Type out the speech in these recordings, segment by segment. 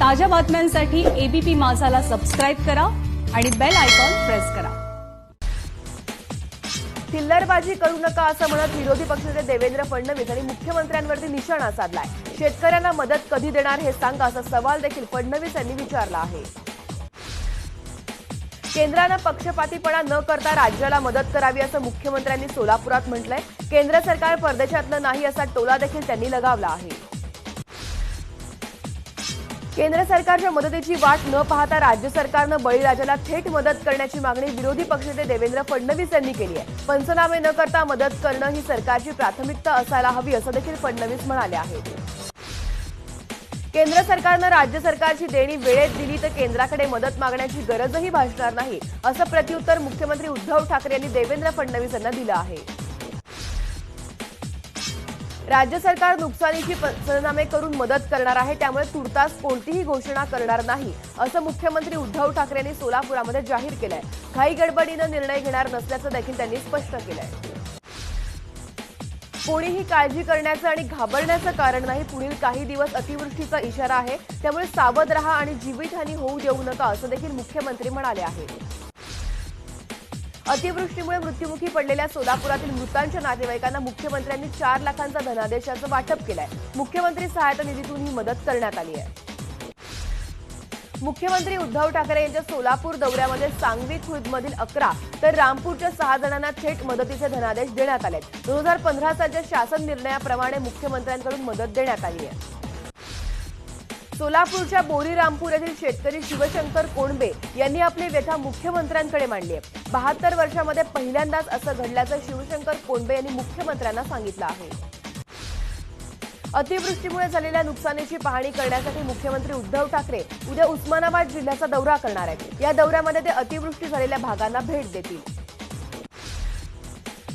ताज्या बातम्यांसाठी ABP माझाला subscribe करा आणि बेल आयकॉन प्रेस करा। थिल्लरबाजी करू नका असं म्हणत विरोधी पक्षनेते देवेंद्र फडणवीस यांनी मुख्यमंत्र्यांवरती निशाणा साधलाय। शेतकऱ्यांना मदत कधी देणार हे सांगा असा सवाल देखील फडणवीस यांनी विचारला आहे। केंद्राने पक्षपातीपणा न करता राज्याला मदत करावी असं मुख्यमंत्र्यांनी सोलापुरात म्हटलंय। केंद्र सरकार परदेशातलं नाही असा टोला देखील त्यांनी लगावला आहे। केंद्र सरकारच्या मदतीची वाट न पाहता राज्य सरकारनं बळीराजाला थेट मदत करण्याची मागणी विरोधी पक्षनेते देवेंद्र फडणवीस यांनी केली आहे। पंचनामे न करता मदत करणं ही सरकारची प्राथमिकता असायला हवी असं देखील फडणवीस म्हणाले आहेत। केंद्र सरकारनं राज्य सरकारची देणी वेळेत दिली तर केंद्राकडे मदत मागण्याची गरजही भासणार नाही असं प्रत्युत्तर मुख्यमंत्री उद्धव ठाकरे यांनी देवेंद्र फडणवीस यांना दिलं आहे। राज्य सरकार नुकसानीची पंचनामे करून मदत करणार आहे, त्यामुळे तुर्तास कोणतीही घोषणा करणार नाही असं मुख्यमंत्री उद्धव ठाकरे यांनी सोलापुरामध्ये जाहीर केलंय। घाई गडबडीनं निर्णय घेणार नसल्याचं देखील त्यांनी स्पष्ट केलंय। कोणीही काळजी करण्याचं आणि घाबरण्याचं कारण नाही। पुढील काही दिवस अतिवृष्टीचा इशारा आहे, त्यामुळे सावध रहा आणि जीवितहानी होऊ देऊ नका असं देखील मुख्यमंत्री म्हणाले आहेत। अतिवृष्टीमुळे मृत्युमुखी पडलेल्या सोलापुरातील मृतांच्या नातेवाईकांना मुख्यमंत्र्यांनी 4 लाखांचा धनादेशाचं वाटप केलंय। मुख्यमंत्री सहायता निधीतून ही मदत करण्यात आली आहे। मुख्यमंत्री उद्धव ठाकरे यांच्या सोलापूर दौऱ्यामध्ये सांगवी खुर्दमधील 11 तर रामपूरच्या 6 जणांना थेट मदतीचे धनादेश देण्यात आले। 2015 सालच्या शासन निर्णयाप्रमाणे मुख्यमंत्र्यांकडून मदत देण्यात आली आहे। सोलापूरच्या बोरी रामपूर येथील शेतकरी शिवशंकर कोणबे यांनी आपली व्यथा मुख्यमंत्र्यांकडे मांडली आहे। 72 वर्षांमध्ये पहिल्यांदाच असं घडल्याचं शिवशंकर कोणबे यांनी मुख्यमंत्र्यांना सांगितलं आहे। अतिवृष्टीमुळे झालेल्या नुकसानीची पाहणी करण्यासाठी मुख्यमंत्री उद्धव ठाकरे उद्या उस्मानाबाद जिल्ह्याचा दौरा करणार आहेत। या दौऱ्यामध्ये ते अतिवृष्टी झालेल्या भागांना भेट देतील।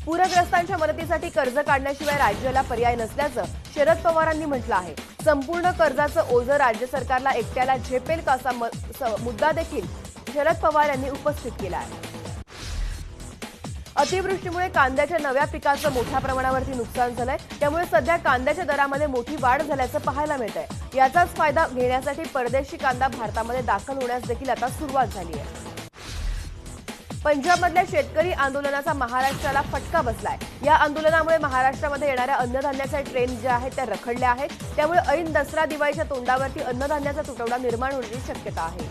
पूरग्रस्तांच्या मदतीसाठी कर्ज काढण्याशिवाय राज्याला पर्याय नसल्याचं शरद पवारांनी म्हटलं आहे। संपूर्ण कर्जाचं ओझं राज्य सरकारला एकट्याला झेपेल का असा मुद्दा देखील शरद पवार यांनी उपस्थित केला आहे। अतिवृष्टीमुळे कांद्याच्या नव्या पिकाचं मोठ्या प्रमाणावरती नुकसान झालंय, त्यामुळे सध्या कांद्याच्या दरामध्ये मोठी वाढ झाल्याचं पाहायला मिळतंय। याचाच फायदा घेण्यासाठी परदेशी कांदा भारतामध्ये दाखल होण्यास देखील आता सुरुवात झाली आहे। पंजाबमधल्या शेतकरी आंदोलनाचा महाराष्ट्राला फटका बसलाय। या आंदोलनामुळे महाराष्ट्रामध्ये येणाऱ्या अन्नधान्याच्या ट्रेन ज्या आहेत त्या रखडल्या आहेत, त्यामुळे ऐन दसरा दिवाळीच्या तोंडावरती अन्नधान्याचा तुटवडा निर्माण होण्याची शक्यता आहे।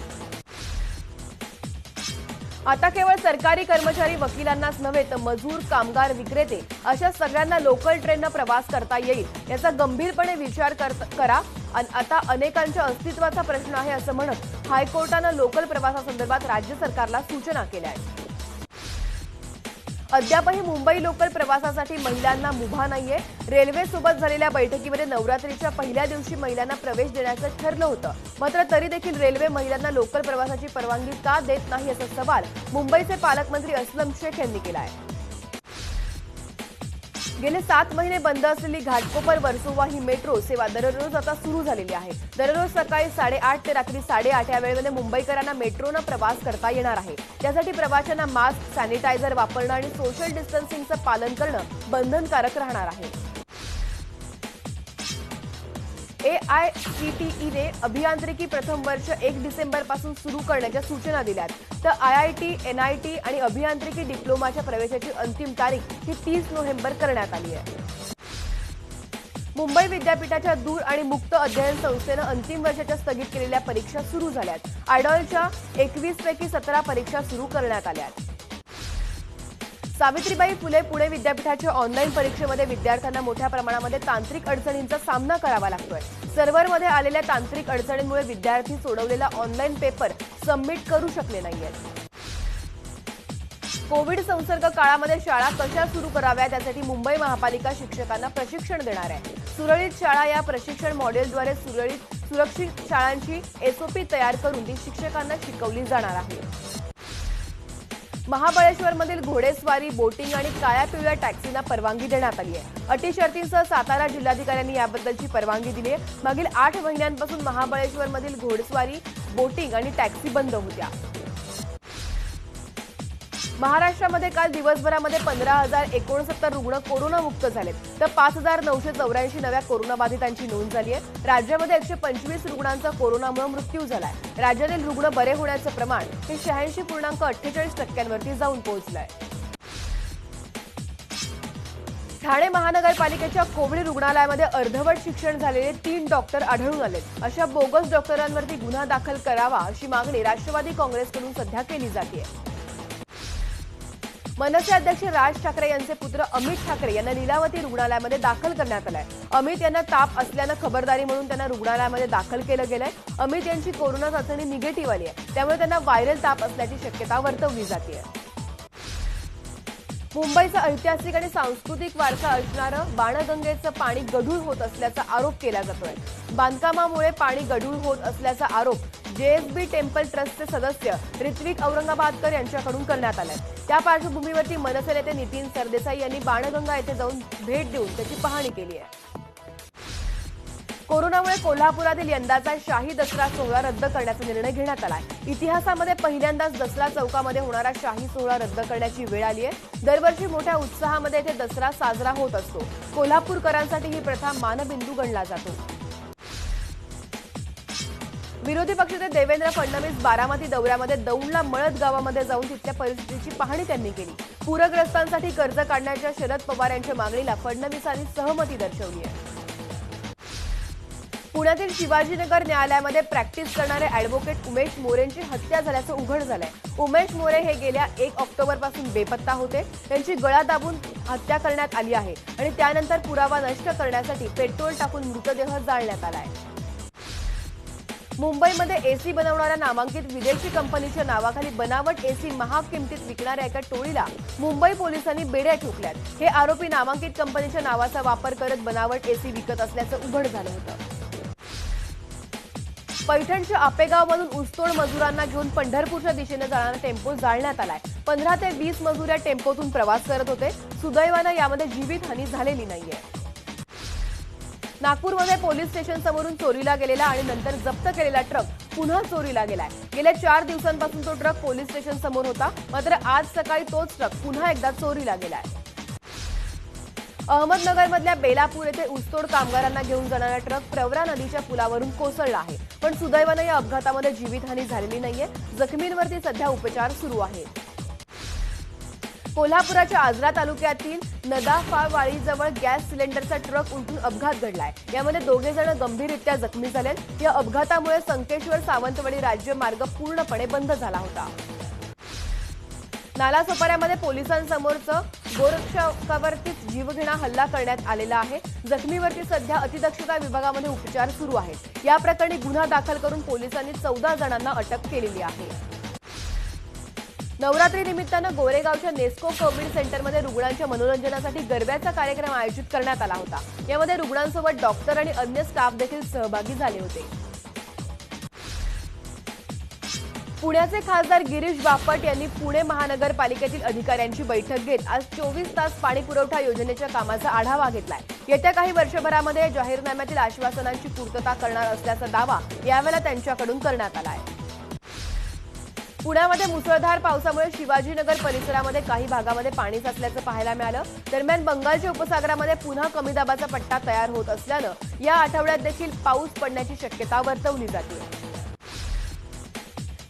आता केवळ सरकारी कर्मचारी वकिलांनाच नव्हे तर मजूर, कामगार, विक्रेते अशा सगळ्यांना लोकल ट्रेननं प्रवास करता येईल याचा गंभीरपणे विचार करा। आता अनेकांच्या अस्तित्वाचा प्रश्न आहे असं म्हणत हायकोर्टानं लोकल प्रवासासंदर्भात राज्य सरकारला सूचना केल्या आहेत। अद्यापही मुंबई लोकल प्रवासासाठी महिलांना मुभा नाहीये। रेल्वे सोबत झालेल्या बैठकीमध्ये नवरात्रीच्या पहिल्या दिवशी महिलांना प्रवेश देण्याचं ठरलं होतं, मात्र तरी देखील रेल्वे महिलांना लोकल प्रवासाची परवानगी का देत नाही असा सवाल मुंबईचे पालकमंत्री अस्लम शेख यांनी केला आहे। गेले 7 महिने बंद असलेली घाटकोपर वर्सोवा ही मेट्रो सेवा दररोज आता सुरू झालेली आहे। दररोज सकाळी 8:30 ते रात्री 8:30 या वेळेमध्ये मुंबईकरांना मेट्रोनं प्रवास करता येणार आहे। त्यासाठी प्रवाशांना मास्क, सॅनिटायझर वापरणं आणि सोशल डिस्टन्सिंगचं पालन करणं बंधनकारक राहणार आहे। AICTE ने अभियांत्रिकी प्रथम वर्ष 1 डिसेंबरपासून सुरू करण्याच्या सूचना दिल्यात, तर IIT, NIT आणि अभियांत्रिकी डिप्लोमाच्या प्रवेशाची अंतिम तारीख ही 30 नोव्हेंबर करण्यात आली आहे। मुंबई विद्यापीठाच्या दूर आणि मुक्त अध्ययन संस्थेनं अंतिम वर्षाच्या स्थगित केलेल्या परीक्षा सुरू झाल्यात। आयडॉलच्या 21 पैकी 17 परीक्षा सुरू करण्यात आल्यात। सावित्रीबाई फुले पुणे विद्यापीठाच्या ऑनलाईन परीक्षेमध्ये विद्यार्थ्यांना मोठ्या प्रमाणामध्ये तांत्रिक अडचणींचा सामना करावा लागतोय। सर्व्हरमध्ये आलेल्या तांत्रिक अडचणींमुळे विद्यार्थी सोडवलेला ऑनलाईन पेपर सबमिट करू शकले नाहीयेत। कोविड संसर्ग काळामध्ये शाळा कशा सुरू कराव्यात यासाठी मुंबई महापालिका शिक्षकांना प्रशिक्षण देणार आहे। सुरळीत शाळा या प्रशिक्षण मॉडेलद्वारे सुरक्षित शाळांची SOP तयार करून ती शिक्षकांना शिकवली जाणार आहे। महाबळेश्वरमधील घोडेस्वारी, बोटिंग आणि काळ्या पिवळ्या टॅक्सींना परवानगी देण्यात आली आहे। अटी शर्तींसह सातारा जिल्हाधिकाऱ्यांनी याबद्दलची परवानगी दिली आहे। मागील 8 महिन्यांपासून महाबळेश्वरमधील घोडेस्वारी, बोटिंग आणि टॅक्सी बंद होत्या। महाराष्ट्रामध्ये काल दिवसभरामध्ये 15,069 रुग्ण कोरोनामुक्त झालेत, तर 5,984 नव्या कोरोनाबाधितांची नोंद झाली आहे. राज्यामध्ये 125 रुग्णांचा कोरोनामुळे मृत्यू झालाय. राज्यातील रुग्ण बरे होण्याचं प्रमाण हे 86.48% जाऊन पोहोचलंय. ठाणे महानगरपालिकेच्या कोविड रुग्णालयामध्ये अर्धवट शिक्षण झालेले 3 डॉक्टर आढळून आलेत. अशा बोगस डॉक्टरांवरती गुन्हा दाखल करावा अशी मागणी राष्ट्रवादी काँग्रेसकडून सध्या केली जाते. मनसे अध्यक्ष राज ठाकरे यांचे पुत्र अमित ठाकरे यांना लीलावती रुग्णालयामध्ये दाखल करण्यात आलंय. अमित यांना ताप असल्यानं खबरदारी म्हणून त्यांना रुग्णालयामध्ये दाखल केलं गेलंय. अमित यांची कोरोना चाचणी निगेटिव्ह आली आहे, त्यामुळे त्यांना व्हायरल ताप असल्याची शक्यता वर्तवली जाते. मुंबईचा ऐतिहासिक आणि सांस्कृतिक वारसा असणारं बाणगंगेचं पाणी गढूळ होत असल्याचा आरोप केला जातोय. बांधकामामुळे पाणी गढूळ होत असल्याचा आरोप जेएसबी टेम्पल ट्रस्टचे सदस्य ऋत्विक औरंगाबादकर यांच्याकडून करण्यात आलाय. त्या पार्श्वभूमीवरती मनसे नेते नितीन सरदेसाई यांनी बाणगंगा येथे जाऊन भेट देऊन त्याची पाहणी केली आहे. कोरोनामुळे कोल्हापुरातील यंदाचा शाही दसरा सोहळा रद्द करण्याचा निर्णय घेण्यात आलाय. इतिहासामध्ये पहिल्यांदाच दसरा चौकामध्ये होणारा शाही सोहळा रद्द करण्याची वेळ आली आहे. दरवर्षी मोठ्या उत्साहामध्ये येथे दसरा साजरा होत असतो. कोल्हापूरकरांसाठी ही प्रथा मानबिंदू गणला जातो. विरोधी पक्षनेते देवेंद्र फडणवीस बारामती दौऱ्यामध्ये दौंडला मळद गावामध्ये जाऊन तिथल्या परिस्थितीची पाहणी त्यांनी केली. पूरग्रस्तांसाठी कर्ज काढण्याच्या शरद पवार यांच्या मागणीला फडणवीसांनी सहमती दर्शवली आहे. पुण्यातील शिवाजीनगर न्यायालयामध्ये प्रॅक्टिस करणारे अॅडव्होकेट उमेश मोरेंची हत्या झाल्याचं उघड झालंय. उमेश मोरे हे गेल्या 1 ऑक्टोबरपासून बेपत्ता होते. त्यांची गळा दाबून हत्या करण्यात आली आहे आणि त्यानंतर पुरावा नष्ट करण्यासाठी पेट्रोल टाकून मृतदेह जाळण्यात आलाय. मुंबईमध्ये एसी बनवणाऱ्या नामांकित विदेशी कंपनीच्या नावाखाली बनावट एसी महाग किमतीत विकणाऱ्या एका टोळीला मुंबई पोलिसांनी बेड्या ठोकल्यात. हे आरोपी नामांकित कंपनीच्या नावाचा वापर करत बनावट एसी विकत असल्याचं उघड झालं होतं. पैठणच्या आपेगावमधून ऊसतोड मजुरांना घेऊन पंढरपूरच्या दिशेने जाणारा टेम्पो जाळण्यात आलाय. 15 ते 20 मजूर या टेम्पोतून प्रवास करत होते. सुदैवानं यामध्ये जीवितहानी झालेली नाहीये. नागपूरमध्ये पोलीस स्टेशन समोरून चोरीला गेलेला आणि नंतर जप्त केलेला ट्रक पुन्हा चोरीला गेलाय. गेल्या 4 दिवसांपासून तो ट्रक पोलीस स्टेशन समोर होता, मात्र आज सकाळी तोच ट्रक पुन्हा एकदा चोरीला गेलाय. अहमदनगरमधल्या बेलापूर येथे ऊसतोड कामगारांना घेऊन जाणारा ट्रक प्रवरा नदीच्या पुलावरून कोसळला आहे, पण सुदैवानं या अपघातामध्ये जीवितहानी झालेली नाहीये. जखमींवरती सध्या उपचार सुरू आहेत. कोल्हापुराच्या आजरा तालुक्यातील नदाफावाळीजवळ गॅस सिलेंडरचा ट्रक उलटून अपघात घडलाय. यामध्ये 2 जण गंभीररित्या जखमी झालेत. या अपघातामुळे संकेश्वर सावंतवाडी राज्य मार्ग पूर्णपणे बंद झाला होता. नालासोपाऱ्यामध्ये पोलिसांसमोरचं गोरक्षकावरतीच जीवघेणा हल्ला करण्यात आलेला आहे. जखमीवरती सध्या अतिदक्षता विभागामध्ये उपचार सुरू आहेत. या प्रकरणी गुन्हा दाखल करून पोलिसांनी 14 जणांना अटक केलेली आहे. नवरात्री निमित्तानं गोरेगावच्या नेस्को कोविड सेंटरमध्ये रुग्णांच्या मनोरंजनासाठी गरब्याचा कार्यक्रम आयोजित करण्यात आला होता. यामध्ये रुग्णांसोबत डॉक्टर आणि अन्य स्टाफ देखील सहभागी झाले होते. पुण्याचे खासदार गिरीश बापट यांनी पुणे महानगरपालिकेतील अधिकाऱ्यांची बैठक घेत आज 24 तास पाणी पुरवठा योजनेच्या कामाचा आढावा घेतलाय. येत्या काही वर्षभरामध्ये जाहीरनाम्यातील आश्वासनांची पूर्तता करणार असल्याचा दावा यावेळेला त्यांच्याकडून करण्यात आला आहे. पुण्यामध्ये मुसळधार पावसामुळे शिवाजीनगर परिसरामध्ये काही भागामध्ये पाणी साचल्याचं पाहायला मिळालं. दरम्यान बंगालच्या उपसागरामध्ये पुन्हा कमी दाबाचा पट्टा तयार होत असल्यानं या आठवड्यात देखील पाऊस पडण्याची शक्यता वर्तवली जाते.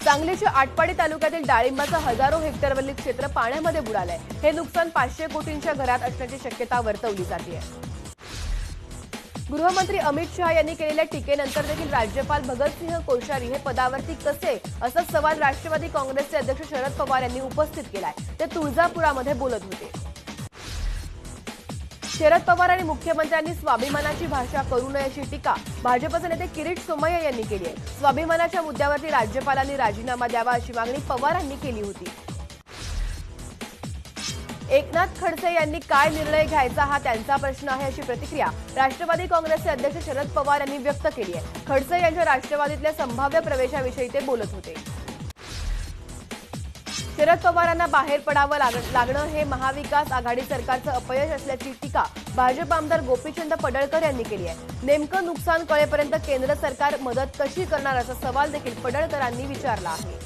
सांगलीच्या आटपाडी तालुक्यातील डाळिंबाचं हजारो हेक्टरवरील क्षेत्र पाण्यामध्ये बुडालंय. हे नुकसान 500 कोटींच्या घरात असण्याची शक्यता वर्तवली जाते. गृहमंत्री अमित शहा यांनी केलेल्या टीकेनंतर देखील राज्यपाल भगतसिंह कोश्यारी हे पदावरती कसे असा सवाल राष्ट्रवादी काँग्रेसचे अध्यक्ष शरद पवार यांनी उपस्थित केलाय. ते तुळजापुरामध्ये बोलत होते. शरद पवार आणि मुख्यमंत्र्यांनी स्वाभिमानाची भाषा करू नये अशी टीका भाजपचे नेते किरीट सोमय्या यांनी केली आहे. स्वाभिमानाच्या मुद्द्यावरती राज्यपालांनी राजीनामा द्यावा अशी मागणी पवारांनी केली होती. एकनाथ खडसे यांनी काय निर्णय घ्यायचा हा त्यांचा प्रश्न आहे अशी प्रतिक्रिया राष्ट्रवादी काँग्रेसचे अध्यक्ष शरद पवार यांनी व्यक्त केली आहे. खडसे यांच्या राष्ट्रवादीतल्या संभाव्य प्रवेशाविषयी ते बोलत होते. शरद पवारांना बाहेर पडावं लागणं हे महाविकास आघाडी सरकारचं अपयश असल्याची टीका भाजप आमदार गोपीचंद पडळकर यांनी केली आहे. नेमकं नुकसान कळेपर्यंत केंद्र सरकार मदत कशी करणार असा सवाल देखील पडळकरांनी विचारला आहे.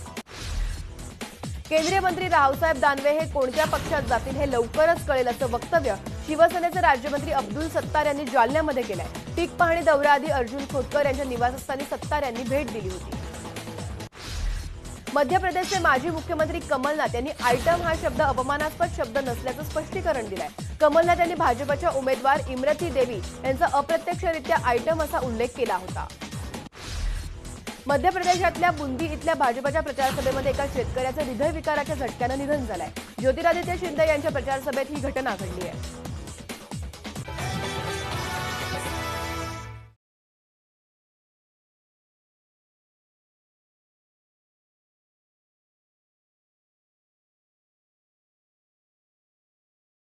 केंद्रीय मंत्री रावसाहेब दानवे हे कोणत्या पक्षात जातील हे लवकरच कळेल असं वक्तव्य शिवसेनेचे राज्यमंत्री अब्दुल सत्तार यांनी जालन्यामध्ये केलंय. पीक पाहणी दौऱ्याआधी अर्जुन खोतकर यांच्या निवासस्थानी सत्तार यांनी भेट दिली होती. मध्य प्रदेशचे माजी मुख्यमंत्री कमलनाथ यांनी आयटम हा शब्द अपमानास्पद शब्द नसल्याचं स्पष्टीकरण दिलंय. कमलनाथ यांनी भाजपच्या उमेदवार इमरती देवी यांचा अप्रत्यक्षरित्या आयटम असा उल्लेख केला होता. मध्य प्रदेशातल्या बुंदी इथल्या भाजपच्या प्रचारसभेमध्ये एका शेतकऱ्याचं हृदयविकाराच्या झटक्यानं निधन झालंय. ज्योतिरादित्य शिंदे यांच्या प्रचारसभेत ही घटना घडली आहे.